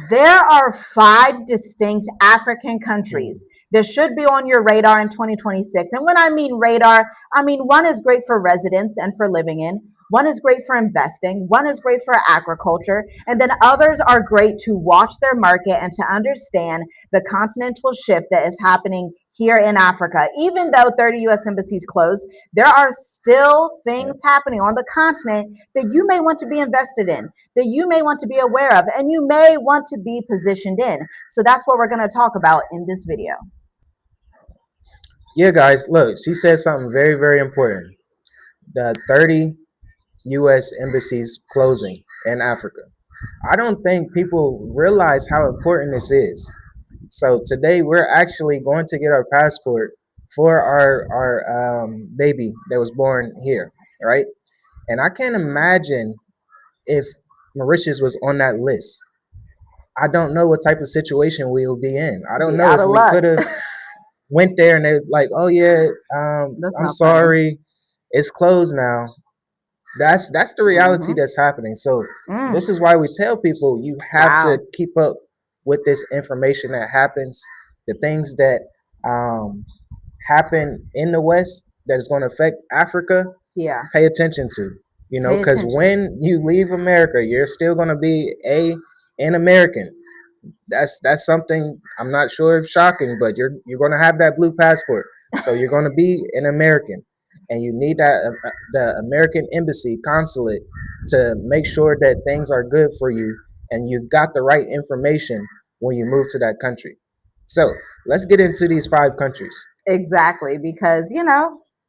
There are five distinct African countries that should be on your radar in 2026. And when I mean radar, I mean one is great for residence and for living in, one is great for investing, one is great for agriculture, and then others are great to watch their market and to understand the continental shift that is happening here in Africa. Even though 30 US embassies closed, there are still Yeah. things happening on the continent that you may want to be invested in, that you may want to be aware of, and you may want to be positioned in. So that's what we're going to talk about in this video. Yeah, guys, look, she said something very, very important. The 30 U.S. embassies closing in Africa. I don't think people realize how important this is. So today we're actually going to get our passport for our baby that was born here, right? And I can't imagine if Mauritius was on that list. I don't know what type of situation we will be in. I don't Be know out if of we luck. could have went there and they're like, "Oh yeah, That's I'm not funny. sorry, it's closed now." That's the reality Mm-hmm. that's happening. So Mm. this is why we tell people you have to Wow. keep up with this information that happens, the things that um, happen in the West that is going to affect Africa. Yeah. Pay attention to, Pay because attention. when you leave America, you're still going to be an American. That's something I'm not sure if shocking, but you're going to have that blue passport, so you're going to be an American, and you need that the American embassy consulate to make sure that things are good for you and you got the right information when you move to that country. So let's get into these five countries. Exactly, because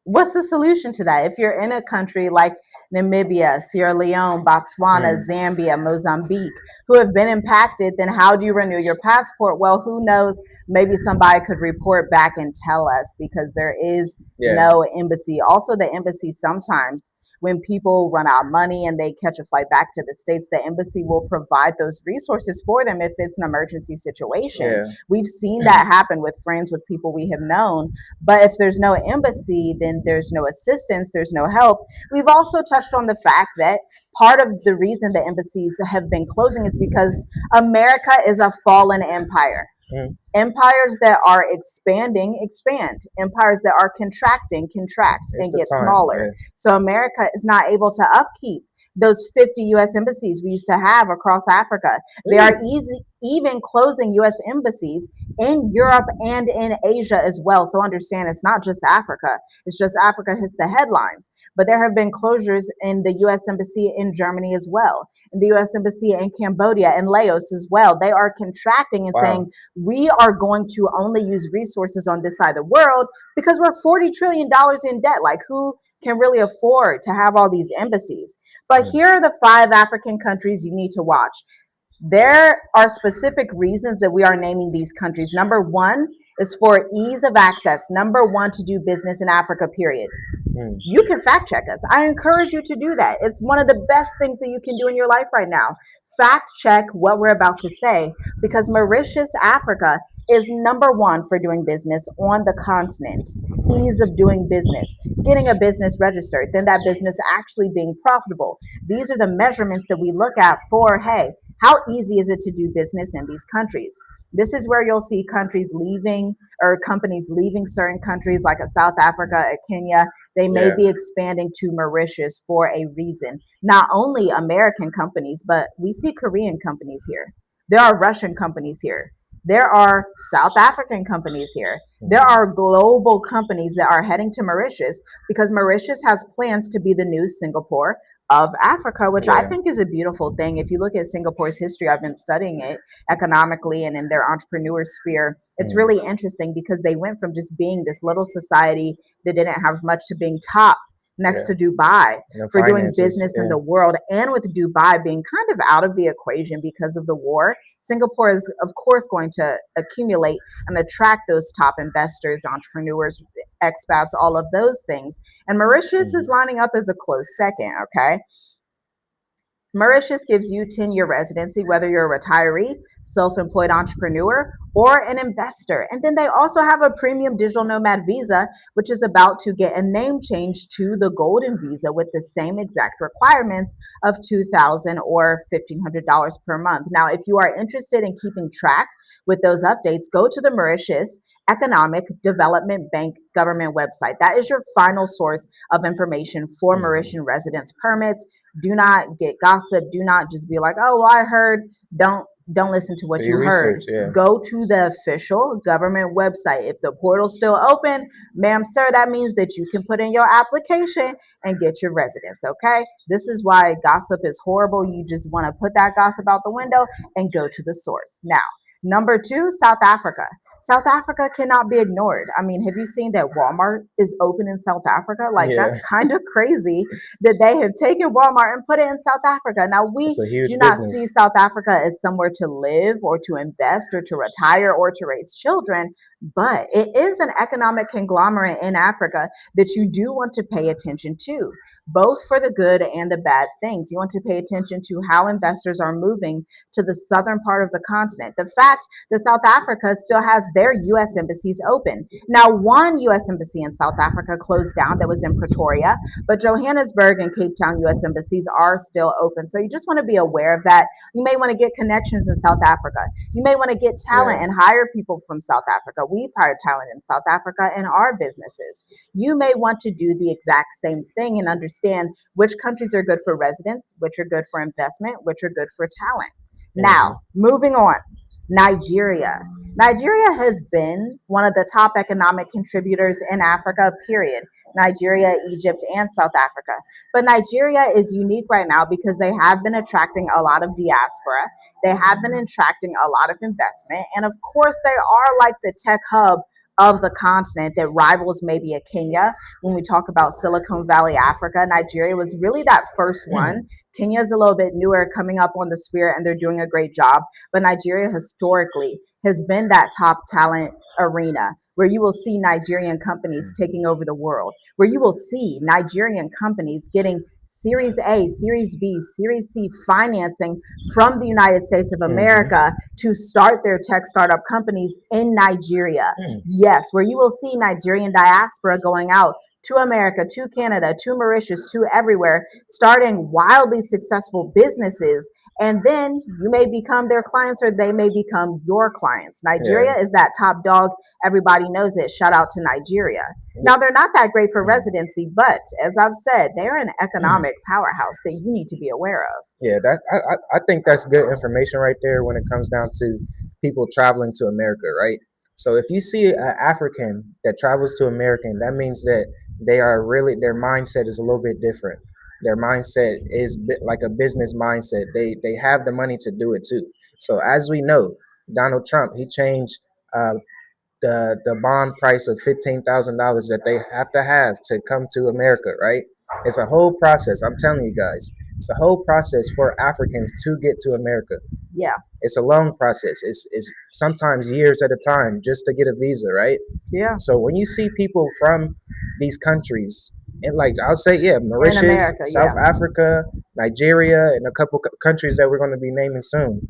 what's the solution to that? If you're in a country like Namibia, Sierra Leone, Botswana, Mm, Zambia, Mozambique, who have been impacted, then how do you renew your passport? Well, who knows? Maybe somebody could report back and tell us because there is yeah. no embassy. Also, the embassy sometimes when people run out of money and they catch a flight back to the States, the embassy will provide those resources for them if it's an emergency situation. Yeah. We've seen that happen with friends, with people we have known. But if there's no embassy, then there's no assistance, there's no help. We've also touched on the fact that part of the reason the embassies have been closing is because America is a fallen empire. Mm, Empires that are expanding expand. Empires that are contracting contract it's and the get time. smaller. Yeah. So America is not able to upkeep those 50 US embassies we used to have across Africa. They are even closing US embassies in Europe and in Asia as well. So understand it's not just Africa. It's just Africa hits the headlines. But there have been closures in the US embassy in Germany as well, in the US embassy in Cambodia and Laos as well. They are contracting and Wow. saying we are going to only use resources on this side of the world because we're $40 trillion in debt. Like, who can really afford to have all these embassies? But Mm, here are the five African countries you need to watch. There are specific reasons that we are naming these countries. Number one is for ease of access. Number one, to do business in Africa, period. mm. You can fact check us. I encourage you to do that. It's one of the best things that you can do in your life right now. Fact check what we're about to say because Mauritius, Africa, is number one for doing business on the continent. Ease of doing business, getting a business registered, then that business actually being profitable. These are the measurements that we look at for, hey, how easy is it to do business in these countries? This is where you'll see countries leaving or companies leaving certain countries like a South Africa, a Kenya. They may Yeah. be expanding to Mauritius for a reason. Not only American companies, but we see Korean companies here. There are Russian companies here. There are South African companies here. There Mhm. are global companies that are heading to Mauritius because Mauritius has plans to be the new Singapore of Africa, which I Yeah. think is a beautiful thing. If you look at Singapore's history, I've been studying it economically and in their entrepreneur sphere. It's Mm. really interesting because they went from just being this little society that didn't have much to being top next Yeah. to Dubai And the for doing finances. business in Yeah. the world. And with Dubai being kind of out of the equation because of the war, Singapore is, of course, going to accumulate and attract those top investors, entrepreneurs, expats, all of those things. And Mauritius is Mhm. lining up as a close second, okay? Mauritius gives you 10-year residency, whether you're a retiree, self-employed entrepreneur, or an investor. And then they also have a premium digital nomad visa, which is about to get a name change to the golden visa with the same exact requirements of 2,000 or $1,500 per month. Now, if you are interested in keeping track with those updates, go to the Mauritius Economic Development Bank government website. That is your final source of information for Hmm. Mauritian residence permits. Do not get gossip. Do not just be like, "Oh, well, I heard." Don't listen to Do what you your heard. research, yeah. Go to the official government website. If the portal's still open, ma'am, sir, that means that you can put in your application and get your residence. Okay, this is why gossip is horrible. You just want to put that gossip out the window and go to the source. Now, number two, South Africa. South Africa cannot be ignored. I mean, have you seen that Walmart is open in South Africa? Like, that's Yeah, kind of crazy that they have taken Walmart and put it in South Africa. Now, it's we a do huge not see business. South Africa as somewhere to live or to invest or to retire or to raise children, but it is an economic conglomerate in Africa that you do want to pay attention to, both for the good and the bad things. You want to pay attention to how investors are moving to the southern part of the continent. The fact that South Africa still has their U.S. embassies open. Now, one U.S. embassy in South Africa closed down that was in Pretoria, but Johannesburg and Cape Town U.S. embassies are still open. So you just want to be aware of that. You may want to get connections in South Africa. You may want to get talent Yeah. and hire people from South Africa. We've hired talent in South Africa in our businesses. You may want to do the exact same thing and understand which countries are good for residents, which are good for investment, which are good for talent. Now, Hmm. moving on, Nigeria. Nigeria has been one of the top economic contributors in Africa, period. Nigeria, Egypt, and South Africa. But Nigeria is unique right now because they have been attracting a lot of diaspora. They have been attracting a lot of investment. And of course, they are like the tech hub of the continent that rivals maybe a Kenya. When we talk about Silicon Valley, Africa, Nigeria was really that first one. Kenya is a little bit newer, coming up on the sphere, and they're doing a great job. But Nigeria historically has been that top talent arena where you will see Nigerian companies taking over the world, where you will see Nigerian companies getting Series A, Series B, Series C financing from the United States of Hmm. America to start their tech startup companies in Nigeria. Hmm. Yes, where you will see Nigerian diaspora going out to America, to Canada, to Mauritius, to everywhere, starting wildly successful businesses. And then you may become their clients or they may become your clients. Yeah. Nigeria is that top dog. Everybody knows it. Shout out to Nigeria. Now, they're not that great for residency, but as I've said, they're an economic powerhouse that you need to be aware of. Yeah, that I think that's good information right there when it comes down to people traveling to America, right? So if you see an African that travels to America, that means that they are really their mindset is a little bit different. Their mindset is like a business mindset. They have the money to do it too. So as we know, Donald Trump he changed uh, the bond price of $15,000 that they have to come to America, right? It's a whole process. I'm telling you guys, it's a whole process for Africans to get to America. Yeah, It's a long process. It's sometimes years at a time just to get a visa, right? yeah, So when you see people from these countries, and like I'll say, yeah, in Mauritius, America, South yeah, Africa, Nigeria, and a couple countries that we're going to be naming soon,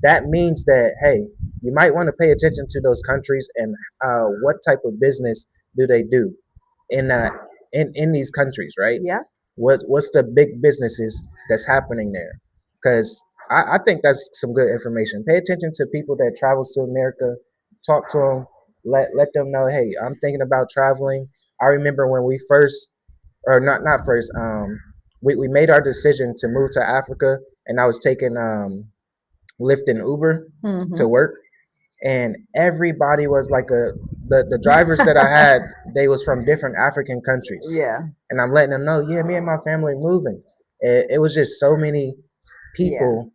that means that hey, you might want to pay attention to those countries and what type of business do they do in in these countries, right? yeah, What's the big businesses that's happening there? Because I think that's some good information. Pay attention to people that travels to America, talk to them, let them know, hey, I'm thinking about traveling. I remember when we first, or not first, we made our decision to move to Africa, and I was taking Lyft and Uber to mm-hmm. work, and everybody was like the drivers that I had. They was from different African countries, Yeah, and I'm letting them know, yeah, me and my family moving. It was just so many yeah. people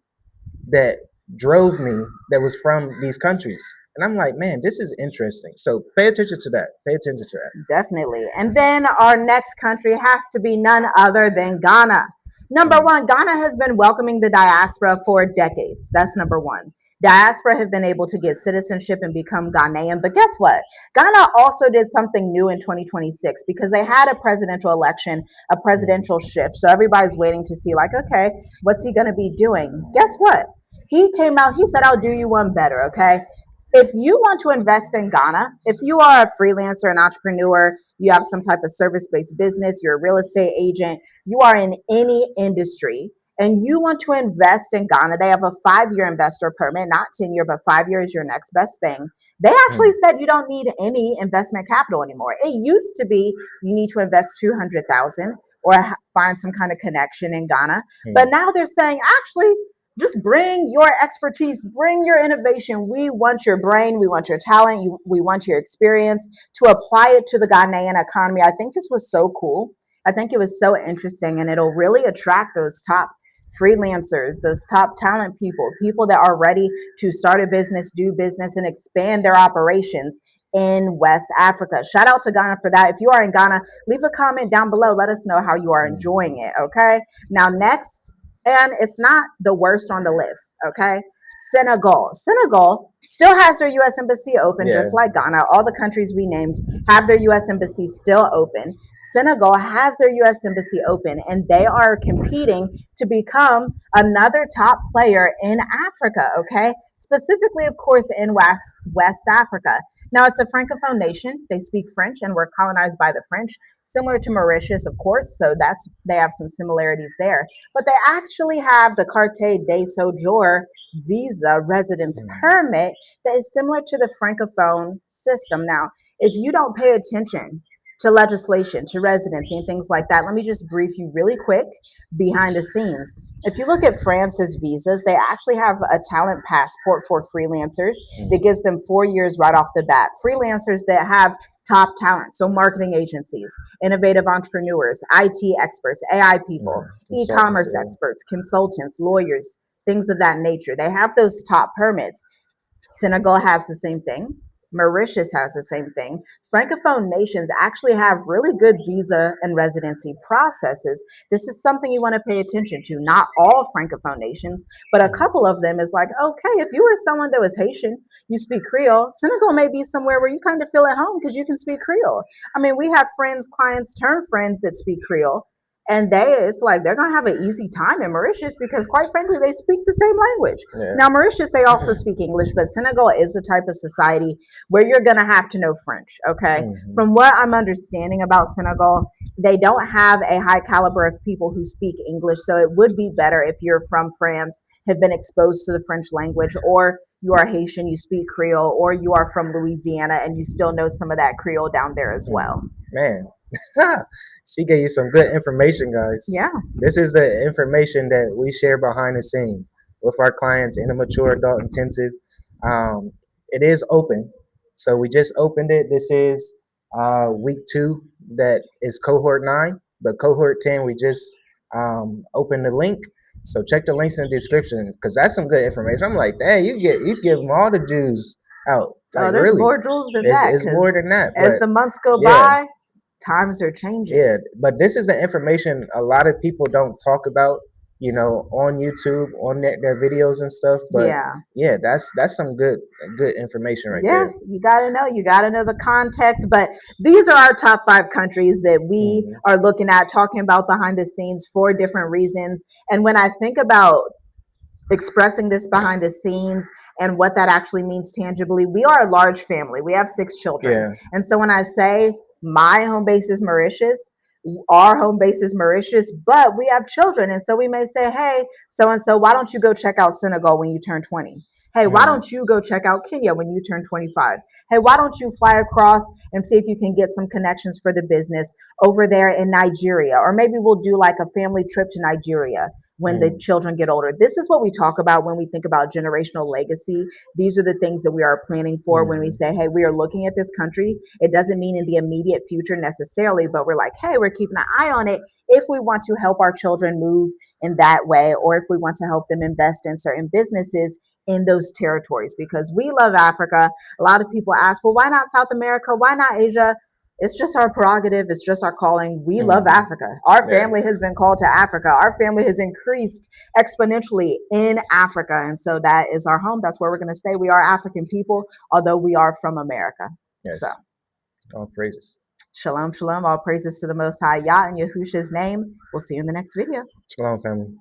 that drove me that was from these countries, and I'm like, man, this is interesting. So pay attention to that. Pay attention to that. Definitely. And then our next country has to be none other than Ghana. Number Mm. one, Ghana has been welcoming the diaspora for decades. That's number one. Diaspora have been able to get citizenship and become Ghanaian. But guess what? Ghana also did something new in 2026 because they had a presidential election, a Mm. presidential shift. So everybody's waiting to see, like, okay, what's he going to be doing? Guess what? He came out, he said, I'll do you one better, okay? If you want to invest in Ghana, if you are a freelancer, an entrepreneur, you have some type of service based business, you're a real estate agent, you are in any industry, and you want to invest in Ghana, they have a 5 year investor permit, not 10 year, but 5 years is your next best thing. They actually Mm, said you don't need any investment capital anymore. It used to be you need to invest 200,000 or find some kind of connection in Ghana. But mm, now they're saying, actually, just bring your expertise, bring your innovation. We want your brain, we want your talent, we want your experience to apply it to the Ghanaian economy. I think this was so cool. I think it was so interesting, and it'll really attract those top freelancers, those top talent people, people that are ready to start a business, do business, and expand their operations in West Africa. Shout out to Ghana for that. If you are in Ghana, leave a comment down below. Let us know how you are mm, enjoying it. Okay. Now, next, and it's not the worst on the list. Okay. Senegal. Senegal still has their U.S. embassy open, yeah. just like Ghana. All the countries we named have their U.S. embassy still open. Senegal has their U.S. embassy open, and they are competing to become another top player in Africa. Okay, specifically, of course, in West Africa. Now, it's a francophone nation. They speak French, and were colonized by the French, similar to Mauritius, of course. So they have some similarities there. But they actually have the carte de séjour visa residence Mm, permit that is similar to the francophone system. Now, if you don't pay attention to legislation, to residency, and things like that, let me just brief you really quick behind the scenes. If you look at France's visas, they actually have a talent passport for freelancers that mm, gives them 4 years right off the bat. Freelancers that have top talent, so marketing agencies, innovative entrepreneurs, IT experts, AI people, mm. e Consultants, commerce yeah. experts, consultants, lawyers, things of that nature. They have those top permits. Senegal has the same thing. Mauritius has the same thing. Francophone nations actually have really good visa and residency processes. This is something you want to pay attention to. Not all Francophone nations, but a Mm, couple of them is like, okay, if you were someone that was Haitian, you speak Creole, Senegal may be somewhere where you kind of feel at home because you can speak Creole. I mean, we have friends, clients, turn friends that speak Creole, and it's like they're gonna have an easy time in Mauritius because, quite frankly, they speak the same language. yeah. Now, Mauritius, they also speak English, but Senegal is the type of society where you're gonna have to know French. Okay, Hmm. from what I'm understanding about Senegal, they don't have a high caliber of people who speak English, so it would be better if you're from France, have been exposed to the French language, or you are Haitian, you speak Creole, or you are from Louisiana and you still know some of that Creole down there as well. Man, she gave you some good information, guys. Yeah. This is the information that we share behind the scenes with our clients in a mature adult intensive. It is open, so we just opened it. This is week 2. That is cohort 9, but cohort 10 we just opened the link. So check the links in the description because that's some good information. I'm like, dang, you give them all the Jews out, like Oh, there's really. more jewels than that It's because more than that, as but the months go yeah, by, times are changing. yeah, but this is the information a lot of people don't talk about, on YouTube, on their videos and stuff. But Yeah. yeah, that's some good information right Yeah, there. you got to know the context. But these are our top 5 countries that we Hmm. are looking at, talking about behind the scenes for different reasons. And when I think about expressing this behind the scenes and what that actually means tangibly, we are a large family. We have 6 children. Yeah. And so when I say my home base is Mauritius, our home base is Mauritius, but we have children. And so we may say, hey, so and so, why don't you go check out Senegal when you turn 20? Hey, why Mm, don't you go check out Kenya when you turn 25? Hey, why don't you fly across and see if you can get some connections for the business over there in Nigeria? Or maybe we'll do like a family trip to Nigeria when the mm, children get older. This is what we talk about when we think about generational legacy. These are the things that we are planning for when we mm, say, hey, we are looking at this country. It doesn't mean in the immediate future necessarily, but we're like, hey, we're keeping an eye on it if we want to help our children move in that way, or if we want to help them invest in certain businesses in those territories because we love Africa. A lot of people ask, well, why not South America? Why not Asia? It's just our prerogative. It's just our calling. We love mm. Africa. Our Yeah. family has been called to Africa. Our family has increased exponentially in Africa. And so that is our home. That's where we're going to stay. We are African people, although we are from America. So, Yes. All praises. shalom, shalom. All praises to the Most High Yah in Yahusha's name. We'll see you in the next video. Shalom, family.